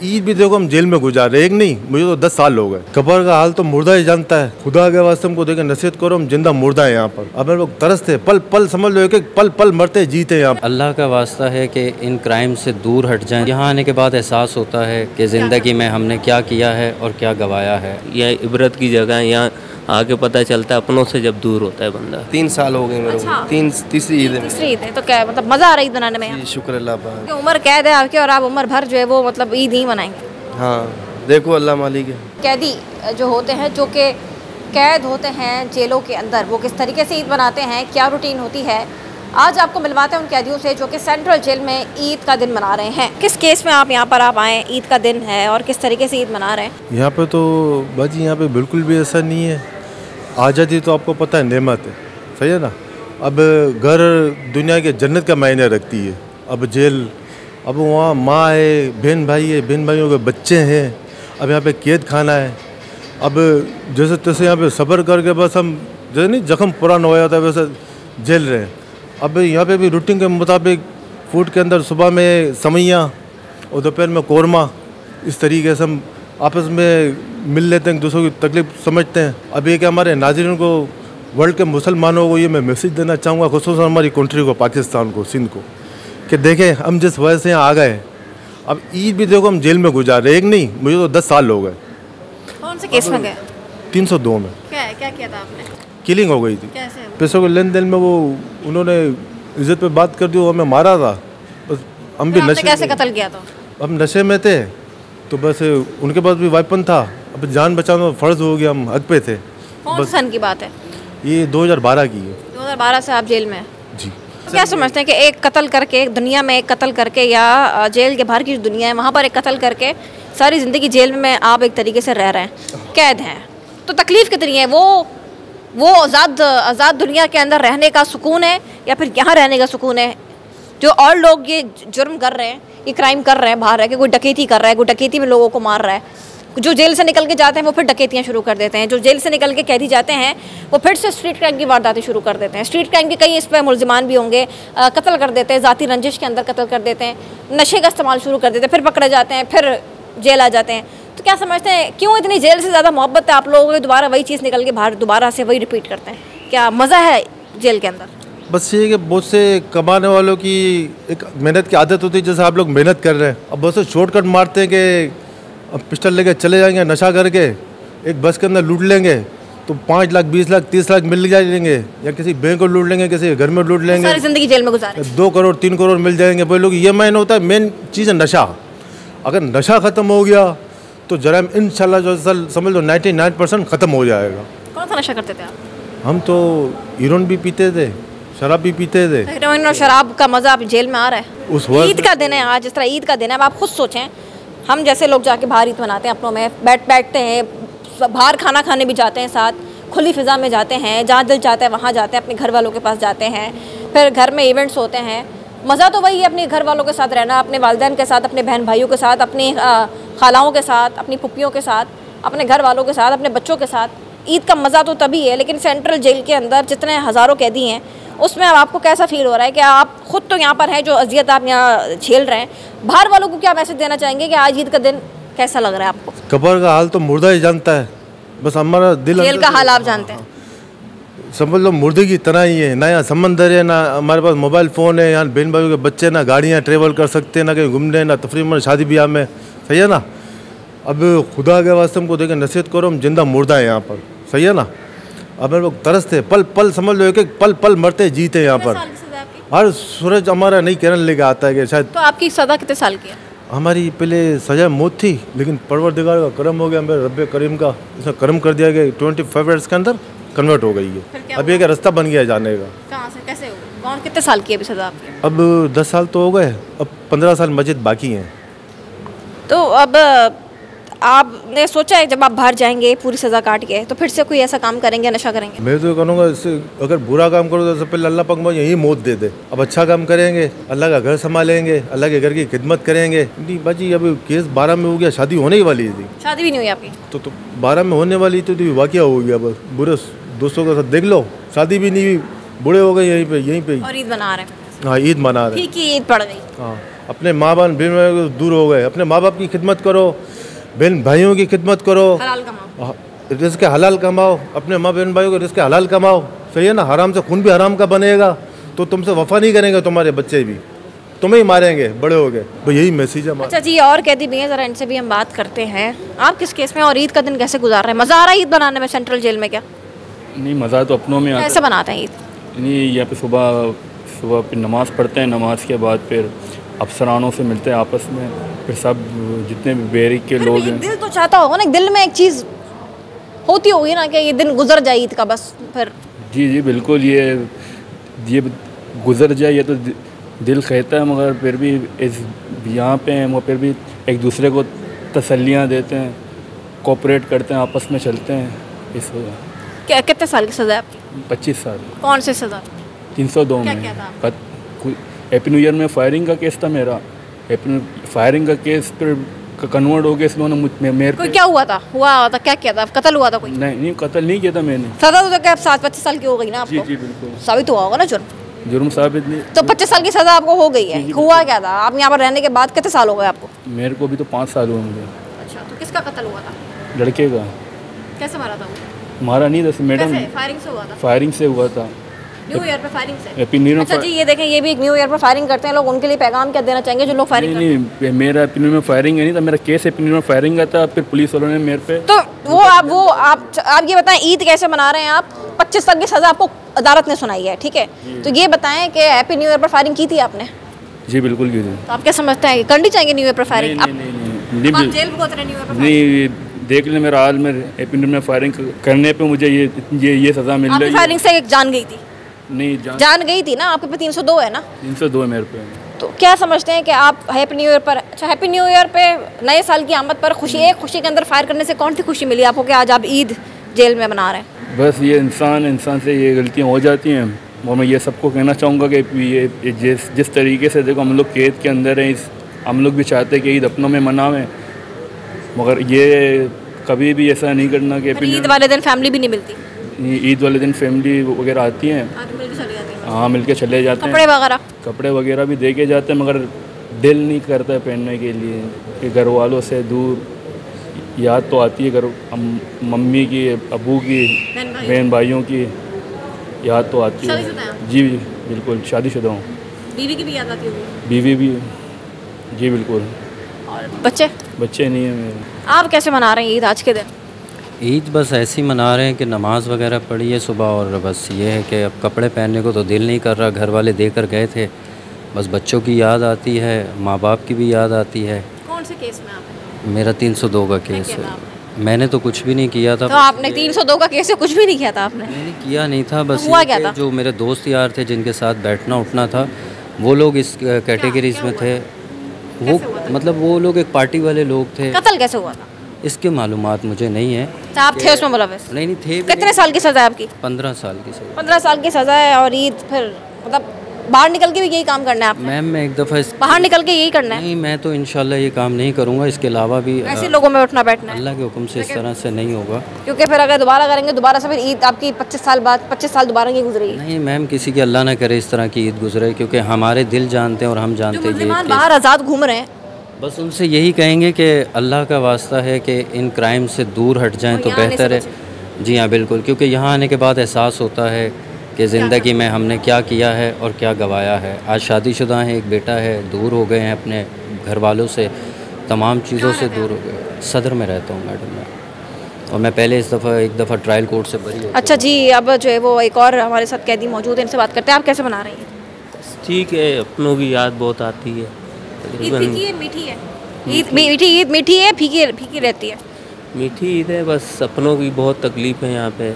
ईद भी देखो हम जेल में गुजारे, एक नहीं मुझे तो 10 साल हो गए। कब्र का हाल तो मुर्दा ही जानता है। खुदा के वास्ते हमको देखे नसीहत करो, हम जिंदा मुर्दा है यहाँ पर। अब हम लोग तरसते पल पल, समझ लो एक पल पल मरते जीते यहाँ। अल्लाह का वास्ता है कि इन क्राइम से दूर हट जाएं। यहाँ आने के बाद एहसास होता है कि ज़िंदगी में हमने क्या किया है और क्या गवाया है। यह इबरत की जगह है, यहाँ आके पता चलता है अपनों से जब दूर होता है बंदा। 3 साल हो गए मेरे को। तीसरी ईद है। तीसरी ईद है तो क्या मतलब मज़ा आ रहा है ईद बनाने में? शुक्र अल्लाह पाक। उम्र कैद है आपकी और आप उम्र भर जो है वो मतलब ईद ही मनाएंगे? हाँ देखो अल्लाह मालिक है। कैदी जो होते हैं, जो कि कैद होते हैं जेलों के अंदर, वो किस तरीके से ईद मनाते हैं, क्या रूटीन होती है, आज आपको मिलवाते हैं उन कैदियों से जो कि सेंट्रल जेल में ईद का दिन मना रहे हैं। किस केस में आप यहाँ पर आप आए, ईद का दिन है और किस तरीके से ईद मना रहे हैं? यहाँ पे तो बाजी यहाँ पे बिल्कुल भी ऐसा नहीं है। आज़ादी तो आपको पता है नेमत है, सही है ना। अब घर दुनिया के जन्नत का मायने रखती है। अब जेल, अब वहाँ माँ है, बहन भाई है, बहन भाइयों के बच्चे हैं। अब यहाँ पे कैद खाना है। अब जैसे तैसे यहाँ पे सब्र करके बस हम जैसे नहीं जख्म पुराना हो जाता है वैसे झेल रहे हैं। अब यहाँ पे भी रूटीन के मुताबिक फूड के अंदर सुबह में समैया और दोपहर में कौरमा, इस तरीके से हम आपस में मिल लेते हैं, दूसरों की तकलीफ समझते हैं। अब ये कि हमारे नाज़रीन को, वर्ल्ड के मुसलमानों को ये मैं मैसेज देना चाहूँगा, खुसूसन हमारी कंट्री को, पाकिस्तान को, सिंध को, कि देखें हम जिस वजह से यहाँ आ गए, अब ईद भी देखो हम जेल में गुजारे, एक नहीं मुझे तो 10 साल हो गए। कौन से केस में गए? 302 में। क्या किया था आपने? किलिंग हो गई थी। कैसे? पैसों के लेन देन में वो उन्होंने इज्जत पे बात कर दी, वो हमें मारा था। बस हम भी नशे, कैसे कत्ल किया था? हम नशे में थे तो बस उनके पास भी वेपन था, अब जान बचाना फ़र्ज़ हो गया, हम हक पे थे। कौन सन की बात है? ये 2012 की है। 2012 से आप जेल में हैं? जी। तो क्या समझते हैं कि एक कत्ल करके, एक दुनिया में एक कत्ल करके, या जेल के बाहर की जो दुनिया है वहाँ पर एक कत्ल करके सारी ज़िंदगी जेल में आप एक तरीके से रह रहे हैं, कैद हैं, तो तकलीफ़ कितनी है? वो आज़ाद दुनिया के अंदर रहने का सुकून है या फिर यहाँ रहने का सुकून है? जो और लोग ये जुर्म कर रहे हैं, ये क्राइम कर रहे हैं बाहर रह के, कोई डकैती कर रहा है, कोई डकैती में लोगों को मार रहा है, जो जेल से निकल के जाते हैं वो फिर डकैतियाँ शुरू कर देते हैं, जो जेल से निकल के कैदी जाते हैं वो फिर से स्ट्रीट क्राइम की वारदातें शुरू कर देते हैं। स्ट्रीट क्राइम के कई इस पर मुलजिमान भी होंगे, कत्ल कर देते हैं, ज़ाती रंजिश के अंदर कत्ल कर देते हैं, नशे का इस्तेमाल शुरू कर देते हैं, फिर पकड़े जाते हैं, फिर जेल आ जाते हैं। तो क्या समझते हैं क्यों इतनी जेल से ज़्यादा मोहब्बत है आप लोगों की? दोबारा वही चीज़ निकल के बाहर दोबारा से वही रिपीट करते हैं, क्या मज़ा है जेल के अंदर? बस ये कि बहुत से कमाने वालों की एक मेहनत की आदत होती है, जैसे आप लोग मेहनत कर रहे हैं, अब बहुत से शॉर्टकट मारते हैं कि अब पिस्टल लेके चले जाएंगे, नशा करके एक बस के अंदर लूट लेंगे तो 5 लाख 20 लाख 30 लाख मिल जाएंगे, या किसी बैंक को लूट लेंगे, किसी घर में लूट लेंगे, सारी ज़िंदगी जेल में गुजारे, 2 करोड़ 3 करोड़ मिल जाएंगे। वो लोग ये मायने होता है, मेन चीज़ है नशा। अगर नशा ख़त्म हो गया तो जराइम इंशाल्लाह जो समझ लो 99% ख़त्म हो जाएगा। कौन सा नशा करते थे आप? हम तो हीरोइन भी पीते थे, शराब भी पीते थे। हेरोइन और शराब का मज़ा आप जेल में आ रहा है? उस वक्त ईद का दिन है आज, जिस तरह ईद का दिन है, अब आप खुद सोचें, हम जैसे लोग जाके बाहर ईद मनाते हैं, अपनों में बैठते हैं, बाहर खाना खाने भी जाते हैं, साथ खुली फ़िज़ा में जाते हैं, जहाँ दिल चाहता है वहाँ जाते हैं, अपने घर वालों के पास जाते हैं, फिर घर में इवेंट्स होते हैं। मज़ा तो वही है अपने घर वालों के साथ रहना, अपने वालिदैन के साथ, अपने बहन भाइयों के साथ, अपनी खालाओं के साथ, अपनी पुप्पियों के साथ, अपने घर वालों के साथ, अपने बच्चों के साथ। ईद का मज़ा तो तभी है, लेकिन सेंट्रल जेल के अंदर जितने हज़ारों कैदी हैं उसमें अब आपको कैसा फील हो रहा है कि आप खुद तो यहाँ पर हैं, जो अजियत आप यहाँ झेल रहे हैं, बाहर वालों को क्या मैसेज देना चाहेंगे कि आज ईद का दिन कैसा लग रहा है आपको? कब्र का हाल तो मुर्दा ही जानता है, बस हमारा दिल जेल का हाल आप जानते हैं, समझ लो मुर्दे की तरह ही है। ना यहाँ समंदर है, ना हमारे पास मोबाइल फ़ोन है, यहाँ बहन भाइयों के बच्चे, ना गाड़ियाँ ट्रेवल कर सकते हैं, ना कहीं घूमने, ना तफरीह में, शादी ब्याह में, सही है ना। अब खुदा के वास्ते हमको देखे नसीहत करो, हम जिंदा मुर्दा है यहाँ पर, सही है ना। अब हम लोग तरसते पल पल, समझ लो एक पल पल मरते जीते यहाँ पर। हर सूरज हमारा नई किरण लेके आता है कि शायद। तो आपकी सज़ा कितने साल की है? हमारी पहले सज़ा मौत थी, लेकिन परवरदिगार का करम हो गया, मेरे रब्बे करीम का इसने करम कर दिया कि 25 ईयर्स के अंदर कन्वर्ट हो गई है। अब ये का रास्ता बन गया जाने का। कहाँ से कैसे हो? कौन कितने साल की है अभी सज़ा आपकी? अब 10 साल तो हो गए, अब 15 साल मस्जिद बाकी हैं। तो अब आपने सोचा है जब आप बाहर जाएंगे पूरी सज़ा काट के तो फिर से कोई ऐसा काम करेंगे, नशा करेंगे? मैं तो कहूँगा इससे अगर बुरा काम करो तो सबसे पहले अल्लाह पाक मुझे यही मौत दे दे। अब अच्छा काम करेंगे, अल्लाह का घर संभालेंगे, अल्लाह के घर की खिदमत करेंगे। नहीं बाजी, अब केस 12 में हो गया, शादी होने ही वाली थी। शादी भी नहीं हुई आपकी? तो 12 में होने वाली थी तो वाक़या हो गया, बस बुरे दोस्तों के साथ देख लो, शादी भी नहीं हुई, बूढ़े हो गए यहीं पे। और ईद मना रहे हैं? हाँ ईद मना रहे। ठीक ही ईद पड़ गई। हाँ अपने माँ बाप बहन भाइयों से दूर हो गए। अपने माँ बाप की खिदमत करो, बहन भाइयों की खिदमत करो, हलाल कमाओ। रिज़्क़ हलाल कमाओ, अपने माँ बहन भाइयों को रिज़्क़ हलाल कमाओ। सही है ना, हराम से खून भी हराम का बनेगा तो तुमसे वफा नहीं करेंगे, तुम्हारे बच्चे भी तुम्हें ही मारेंगे बड़े हो गए। तो यही मैसेज है हमारा। अच्छा जी, और कैदी भी हैं, ज़रा इनसे भी हम बात करते हैं। आप किस केस में और ईद का दिन कैसे गुजार रहे हैं? मज़ा आ रहा है ईद बनाने में सेंट्रल जेल में क्या? नहीं, मज़ा तो अपनों में आता कैसे बनाते हैं ईद? है। नहीं, यहाँ पे सुबह फिर नमाज़ पढ़ते हैं, नमाज के बाद फिर अफसरानों से मिलते हैं आपस में, फिर सब जितने भी बैरिक के लोग हैं। दिल तो चाहता होगा ना, दिल में एक चीज़ होती होगी ना कि ये दिन गुजर जाए ईद का, बस फिर। जी बिल्कुल, ये गुजर जाए ये तो दिल कहता है, मगर फिर भी इस यहाँ पे हैं वो फिर भी एक दूसरे को तसल्लियाँ देते हैं, कोऑपरेट करते हैं, आपस में चलते हैं। इस क्या कितने साल की सज़ा है आपकी? 25 साल। कौन से सज़ा? 302 क्या में। किया था? हैप्पी न्यू ईयर में फायरिंग का केस था मेरा। फायरिंग का केस फिर कन्वर्ट हो गया, इसलिए उन्होंने मेरे कोई क्या हुआ था? क्या किया था? कत्ल हुआ था कोई? नहीं, कत्ल नहीं किया था मैंने। सज़ा तो क्या 25 साल की हो गई ना आपको? जी बिल्कुल। साबित हुआ होगा ना जुर्म साबित नहीं। तो 25 साल की सज़ा आपको हो गई है। हुआ क्या था? आप यहाँ पर रहने के बाद कितने साल हो गए आपको? मेरे को भी तो 5 साल हुए मुझे। अच्छा, तो किसका कत्ल हुआ था? लड़के का। कैसे मारा था वो? मारा नहीं था मैडम, फायरिंग से हुआ था? फायरिंग से हुआ था। न्यू ईयर पे फायरिंग से? Happy new year. अच्छा जी, ये देखें, ये भी एक न्यू ईयर पर फायरिंग करते हैं लोग, उनके लिए पैगाम क्या देना चाहेंगे जो लोग फायरिंग करते हैं? नहीं, मेरा हैप्पी न्यू ईयर में फायरिंग है नहीं था, मेरा केस हैप्पी न्यू ईयर में फायरिंग का था, फिर पुलिस वालों ने मेरे पे। तो आप ये बताएं, ईद कैसे मना रहे हैं आप? 25 साल की सज़ा आपको अदालत ने सुनाई है, ठीक है? तो ये बताएं कि हैप्पी न्यू ईयर पर फायरिंग की थी आपने? जी बिल्कुल की थी। तो आप क्या समझते हैं, करनी चाहिए न्यू ईयर पर फायरिंग? नहीं, जेल में उतरे न्यू ईयर पर? नहीं, देख ले मेरा हाल में, हैप्पी न्यू ईयर में फायरिंग करने पे मुझे ये सज़ा मिल रही है। फायरिंग से एक जान गई थी? नहीं, जान गई थी ना, आपके पे 302 है ना? 302 है मेरे पे। तो क्या समझते हैं कि आप हैप्पी न्यू ईयर पर, अच्छा हैप्पी न्यू ईयर पे नए साल की आमद पर एक खुशी के अंदर फायर करने से कौन सी खुशी मिली आपको कि आज आप ईद जेल में मना रहे हैं? बस ये इंसान से ये गलतियाँ हो जाती हैं, और मैं ये सबको कहना चाहूँगा कि ये जिस तरीके से देखो हम लोग कैद के अंदर हैं, हम लोग भी चाहते हैं कि ईद अपनों में मनावें, मगर ये कभी भी ऐसा नहीं करना कि ईद वाले दिन फैमिली भी नहीं मिलती? ईद वाले दिन फैमिली वगैरह आती हैं, हाँ मिलके चले जाते हैं। कपड़े वगैरह भी दे के जाते हैं, मगर दिल नहीं करता है पहनने के लिए कि घर वालों से दूर। याद तो आती है घर मम्मी की, अबू की, बहन भाइयों की याद तो आती है। जी बिल्कुल, शादीशुदा हूँ। बीवी की भी याद आती होगी? बीवी भी, जी बिल्कुल। और बच्चे नहीं है मेरे। आप कैसे मना रहे हैं ईद आज के दिन? ईद बस ऐसे ही मना रहे हैं कि नमाज़ वगैरह पढ़ी है सुबह, और बस ये है कि अब कपड़े पहनने को तो दिल नहीं कर रहा, घर वाले देकर गए थे, बस बच्चों की याद आती है, माँ बाप की भी याद आती है। कौन से केस में आप? मेरा 302 का केस है। मैंने तो कुछ भी नहीं किया था। तो आपने 302 का केस है, कुछ भी नहीं किया था आपने? मैंने किया नहीं था, बस हुआ क्या था? जो मेरे दोस्त यार थे जिनके साथ बैठना उठना था, वो लोग इस कैटेगरीज में थे। वो मतलब वो लोग एक पार्टी वाले लोग थे। कत्ल कैसे हुआ था? इसके मालूमात मुझे नहीं है। तो आप थे उसमें मुलविस? नहीं थे। कितने साल की सज़ा है आपकी? 15 साल की सज़ा। 15 साल की सज़ा है, और ईद फिर मतलब बाहर निकल के भी यही काम करना है आपने? मैम मैं एक दफ़ा बाहर निकल के यही करना है? नहीं, मैं तो इंशाल्लाह ये काम नहीं करूँगा, इसके अलावा भी ऐसे लोगों में उठना बैठना है? अल्लाह के हुक्म से इस तरह से नहीं होगा, क्योंकि फिर अगर दोबारा करेंगे, दोबारा से फिर ईद आपकी 25 साल बाद 25 साल दोबारा की गुजरेगी। नहीं मैम, किसी की अल्लाह ना करे इस तरह की ईद गुजरे, क्योंकि हमारे दिल जानते हैं और हम जानते हैं ये बाहर आज़ाद घूम रहे हैं। बस उनसे यही कहेंगे कि अल्लाह का वास्ता है कि इन क्राइम से दूर हट जाएं तो बेहतर है। जी हाँ बिल्कुल, क्योंकि यहाँ आने के बाद एहसास होता है कि ज़िंदगी में हमने क्या किया है और क्या गवाया है। आज शादीशुदा है, एक बेटा है, दूर हो गए हैं अपने घर वालों से, तमाम चीज़ों से दूर हो गए। सदर में रहता हूँ मैडम मैं, और मैं पहले एक दफ़ा ट्रायल कोर्ट से बरी हो। अच्छा जी, अब जो है वो एक और हमारे साथ कैदी मौजूद है, इनसे बात करते हैं। आप कैसे बना रही हैं? ठीक है, अपनों की याद बहुत आती है। ईद फीकी है, मीठी है? ईद मीठी है, फीकी रहती है? मीठी ईद है, बस अपनों की बहुत तकलीफ़ है यहाँ पे।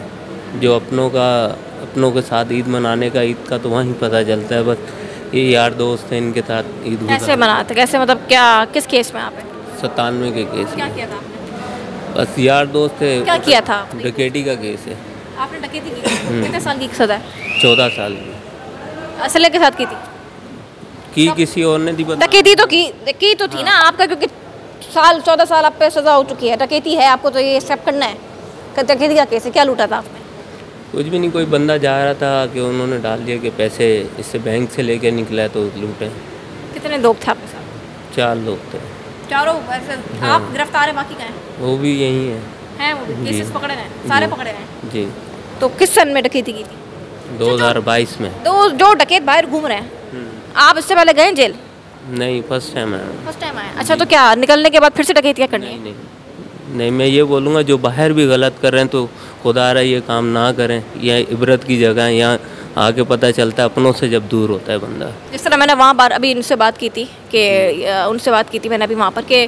जो अपनों के साथ ईद मनाने का, ईद का तो वहीं पता चलता है। बस ये यार दोस्त हैं, इनके साथ ईद कैसे मनाते, कैसे मतलब क्या, किस केस में आप हैं? 97 के केस क्या में। किया था आपने? बस यार दोस्त थे। क्या किया था? डकैती का केस है। आपने डकैती की? कितने साल की सज़ा है? 14 साल की। असले के साथ की थी? किसी और ने दी? डकैती तो की तो थी ना आपका, क्योंकि 14 साल आप पे सज़ा हो चुकी है। डकैती है, आपको तो ये एक्सेप्ट करना है। डकैती का केस है, क्या लूटा था आपने? कुछ भी नहीं, कोई बंदा जा रहा था कि उन्होंने डाल दिया कि पैसे इससे बैंक से लेके निकला है तो लूटे। कितने लोग थे आपके साथ? 4 लोग थे। चारों वैसे आप गिरफ्तार हैं, बाकी कहाँ हैं? वो भी यहीं है वो भी केसेस पकड़े हैं, सारे पकड़े हैं जी। तो किस सन में डकैती की थी? 2022 में। तो जो डकैत बाहर घूम रहे हैं, आप इससे पहले गए जेल? नहीं, फर्स्ट टाइम आया। फर्स्ट टाइम आए। अच्छा, तो क्या निकलने के बाद फिर से डकैतियाँ करनी है? नहीं, मैं ये बोलूँगा जो बाहर भी गलत कर रहे हैं तो खुदा रहा ये काम ना करें। यह इबरत की जगह है, यहाँ आगे पता चलता है अपनों से जब दूर होता है बंदा। जिस तरह मैंने वहाँ बार अभी इनसे बात की थी कि उनसे बात की थी मैंने अभी वहाँ पर कि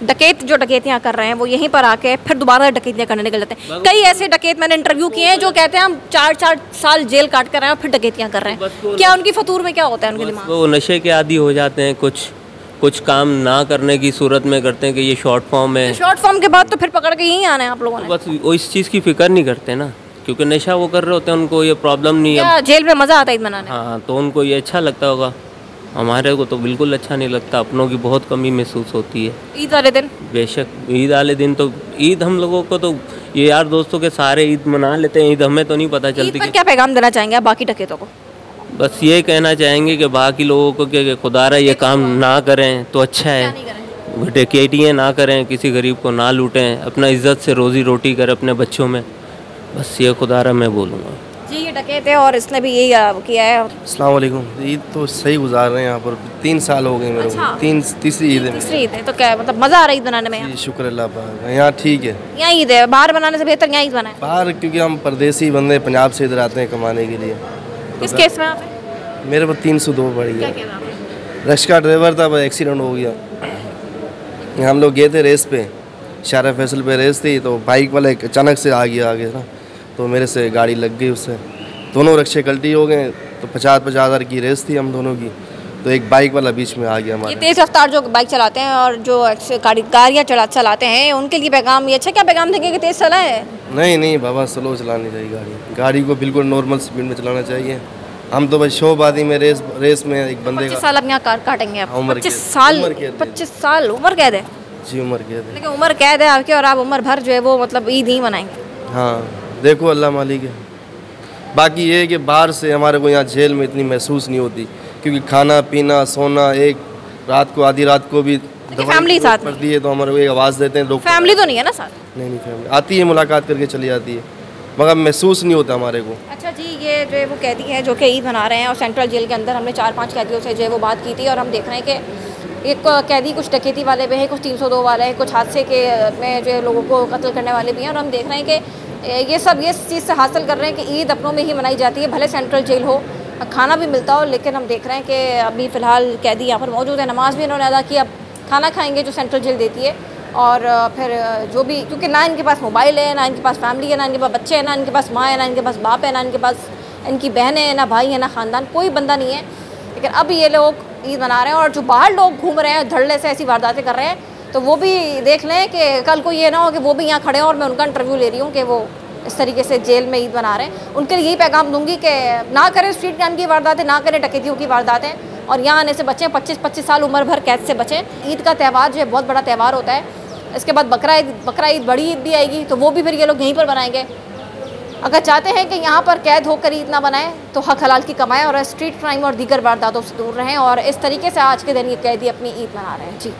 डकैत जो डकैतियाँ कर रहे हैं वो यहीं पर आके फिर दोबारा डकैतियाँ करने निकल जाते हैं। कई ऐसे डकैत मैंने इंटरव्यू किए हैं जो कहते हैं हम 4 साल जेल काट कर आए और फिर डकैतियाँ कर रहे हैं। क्या उनकी फतूर में क्या होता है उनके दिमाग? वो नशे के आदी हो जाते हैं, कुछ काम ना करने की सूरत में करते हैं कि ये शॉर्ट फॉर्म है। शॉर्ट फॉर्म के बाद तो फिर पकड़ के यहीं आना है आप लोगों ने। बस वो इस चीज़ की फिक्र नहीं करते ना, क्योंकि नशा वो कर रहे होते हैं, उनको ये प्रॉब्लम नहीं है। जेल में मज़ा आता है ईद मनाने? हाँ, तो उनको ये अच्छा लगता होगा। हमारे को तो बिल्कुल अच्छा नहीं लगता, अपनों की बहुत कमी महसूस होती है। ईद वाले दिन? बेशक, ईद वाले दिन तो ईद हम लोगों को तो ये यार दोस्तों के सारे ईद मना लेते हैं, ईद हमें तो नहीं पता चलती। ईद पर क्या पैगाम देना चाहेंगे आप बाकी डकैतों को? बस ये कहना चाहेंगे कि बाकी लोगों को कि खुदारा ये काम ना करें तो अच्छा है, डकैतियाँ ना करें, किसी गरीब को ना लूटें, अपना इज्जत से रोज़ी रोटी करें अपने बच्चों में। बस ये खुदारा मैं बोलूँगा जी। ये डकैत है और इसने भी यही किया है। अस्सलाम वालेकुम। ईद तो सही गुजार रहे हैं यहाँ पर, 3 साल हो गए मेरे को। तीसरी ईद है। तीसरी ईद है तो क्या मतलब मज़ा आ रहा है ईद बनाने में? जी, शुक्र अल्लाह पाक, यहाँ ठीक है। यहाँ ईद है, बाहर बनाने से बेहतर यहाँ ईद बनाए। बाहर क्योंकि हम परदेसी बंदे पंजाब से इधर आते हैं कमाने के लिए। किस केस में आप? मेरे पर 302 पड़ गया। रश का ड्राइवर था, बस एक्सीडेंट हो गया। हम लोग गए थे रेस पे, शारा फैसल पे रेस थी, तो बाइक वाला अचानक से आ गया आगे ना, तो मेरे से गाड़ी लग गई उससे, दोनों रिक्शे गलती हो गए। तो 50-50 हज़ार की रेस थी हम दोनों की, तो एक बाइक वाला बीच में आ गया हमारे। ये तेज़ रफ्तार जो बाइक चलाते हैं और जो गाड़ियाँ चलाते हैं उनके लिए पैगाम ये अच्छा क्या पैगाम देंगे कि तेज़ चलाएं? नहीं बाबा, स्लो चलानी चाहिए गाड़ी को बिल्कुल नॉर्मल स्पीड में चलाना चाहिए। हम तो बस शोबादी में रेस में एक बंदे 25 साल अब यहाँ काटेंगे आप? उम्र 25 साल उम्र कैद है जी, उम्र कैद है। लेकिन उम्र कैद है आपकी और आप उम्र भर जो है वो मतलब ईद ही मनाएंगे? हाँ, देखो अल्लाह मालिक है। बाकी ये है कि बाहर से हमारे को यहाँ जेल में इतनी महसूस नहीं होती, क्योंकि खाना पीना सोना, एक रात को आधी रात को भी फैमिली साथ पड़ती है तो हमारे को एक आवाज़ देते हैं। फैमिली तो नहीं है ना साथ? नहीं, फैमिली आती है, मुलाकात करके चली जाती है, मगर महसूस नहीं होता हमारे को। अच्छा जी, ये जो है वो कैदी है जो कि ईद मना रहे हैं और सेंट्रल जेल के अंदर हमने 4-5 कैदियों से जो है वो बात की थी और हम देख रहे हैं कि एक कैदी कुछ डकैती वाले भी हैं, कुछ 302 वाले हैं, कुछ हादसे के में जो है लोगों को कत्ल करने वाले भी हैं। और हम देख रहे हैं कि ये सब ये चीज़ से हासिल कर रहे हैं कि ईद अपनों में ही मनाई जाती है, भले सेंट्रल जेल हो, खाना भी मिलता हो, लेकिन हम देख रहे हैं कि अभी फ़िलहाल कैदी यहाँ पर मौजूद है, नमाज़ भी इन्होंने अदा की, अब खाना खाएँगे जो सेंट्रल जेल देती है। और फिर जो भी, क्योंकि ना इनके पास मोबाइल है, ना इनके पास फैमिली है, ना इनके पास बच्चे हैं, ना इनके पास माँ है, ना इनके पास बाप है, ना इनके पास इनकी बहनें हैं, ना भाई है, ना ख़ानदान, कोई बंदा नहीं है। लेकिन अब ये लोग ईद मना रहे हैं और जो बाहर लोग घूम रहे हैं धड़ल्ले से ऐसी वारदातें कर रहे हैं, तो वो भी देख लें कि कल को ये ना हो कि वो भी यहाँ खड़े हों और मैं उनका इंटरव्यू ले रही हूँ कि वो इस तरीके से जेल में ईद मना रहे हैं। उनके लिए यही पैगाम दूंगी कि ना करें स्ट्रीट क्राइम की वारदातें, ना करें डकैतियों की वारदातें और यहाँ आने से बचें, 25-25 साल उम्र भर कैद से बचें। ईद का त्यौहार जो है बहुत बड़ा त्यौहार होता है। इसके बाद बकरा ईद बड़ी ईद भी आएगी, तो वो भी फिर ये लोग यहीं पर बनाएंगे। अगर चाहते हैं कि यहाँ पर कैद होकर ईद ना बनाएं तो हक हलाल की कमाएं और स्ट्रीट क्राइम और दीगर वारदातों से दूर रहें। और इस तरीके से आज के दिन ये कैदी अपनी ईद मना रहे हैं। जी।